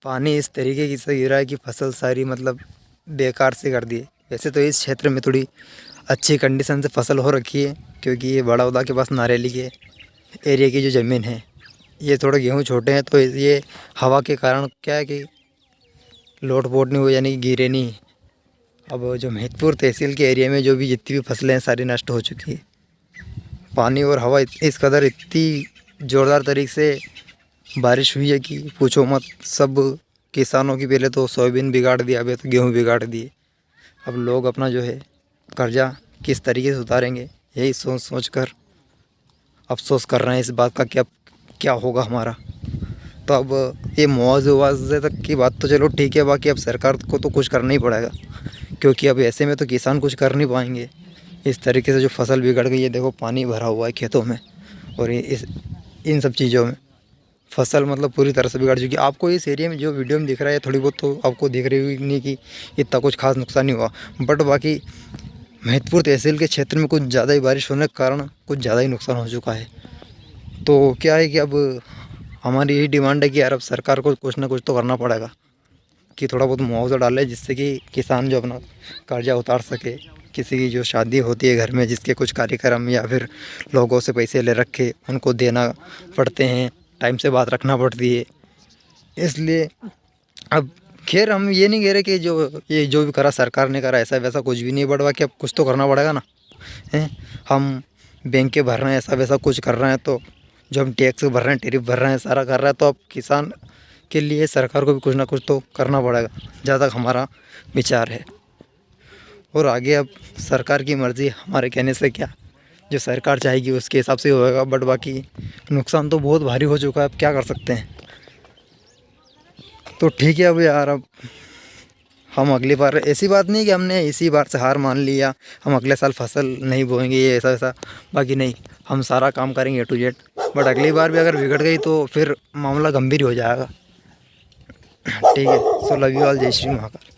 पानी इस तरीके की से गिरा है कि फसल सारी मतलब बेकार से कर दी है। वैसे तो इस क्षेत्र में थोड़ी अच्छी कंडीशन से फसल हो रखी है, क्योंकि ये बड़ौदा के पास नारेली के एरिया की जो ज़मीन है, ये थोड़े गेहूँ छोटे हैं, तो ये हवा के कारण क्या है कि लोट पोट नहीं हुए, यानी कि गिरे नहीं। अब जो महिदपुर तहसील के एरिया में जो भी जितनी भी फसलें हैं सारी नष्ट हो चुकी है। पानी और हवा इस कदर इतनी ज़ोरदार तरीके से बारिश हुई है कि पूछो मत। सब किसानों की पहले तो सोयाबीन बिगाड़ दिया, अभी तो गेहूँ बिगाड़ दिए। अब लोग अपना जो है कर्जा किस तरीके से उतारेंगे, यही सोच सोच कर अफसोस कर रहे हैं इस बात का कि अब क्या होगा हमारा। तो अब ये मुआवजे तक की बात तो चलो ठीक है, बाकी अब सरकार को तो कुछ करना ही पड़ेगा, क्योंकि अब ऐसे में तो किसान कुछ कर नहीं पाएंगे। इस तरीके से जो फसल बिगड़ गई है, देखो पानी भरा हुआ है खेतों में, और इन सब चीज़ों में फसल मतलब पूरी तरह से बिगड़ चुकी है। आपको इस एरिया में जो वीडियो में दिख रहा है थोड़ी बहुत तो आपको दिख रही हुई नहीं कि इतना कुछ खास नुकसान नहीं हुआ, बट बाकी महिदपुर तहसील के क्षेत्र में कुछ ज़्यादा ही बारिश होने के कारण कुछ ज़्यादा ही नुकसान हो चुका है। तो क्या है कि अब हमारी यही डिमांड है कि यार अब सरकार को कुछ ना कुछ तो करना पड़ेगा कि थोड़ा बहुत मुआवजा डाले, जिससे कि किसान जो अपना कर्जा उतार सके। किसी की जो शादी होती है घर में, जिसके कुछ कार्यक्रम या फिर लोगों से पैसे ले रखे उनको देना पड़ते हैं, टाइम से बात रखना पड़ती है। इसलिए अब खैर हम ये नहीं कह रहे कि जो भी करा सरकार ने करा ऐसा वैसा कुछ भी नहीं, बट बाकी अब कुछ तो करना पड़ेगा ना। हैं, हम बैंक के भर रहे हैं, ऐसा वैसा कुछ कर रहे हैं, तो जो हम टैक्स भर रहे हैं, टैरिफ भर रहे हैं, सारा कर रहे हैं, तो अब किसान के लिए सरकार को भी कुछ ना कुछ तो करना पड़ेगा, जहाँ तक हमारा विचार है। और आगे अब सरकार की मर्ज़ी, हमारे कहने से क्या, जो सरकार चाहेगी उसके हिसाब से होएगा। बट बाकी नुकसान तो बहुत भारी हो चुका है, अब क्या कर सकते हैं। तो ठीक है अब यार, अब हम अगली बार, ऐसी बात नहीं कि हमने इसी बार से हार मान लिया, हम अगले साल फसल नहीं बोएंगे ये ऐसा वैसा, बाकी नहीं, हम सारा काम करेंगे A to Z। बट अगली बार भी अगर बिगड़ गई तो फिर मामला गंभीर हो जाएगा। ठीक है, सो लव यू ऑल, जय श्री महाकाल।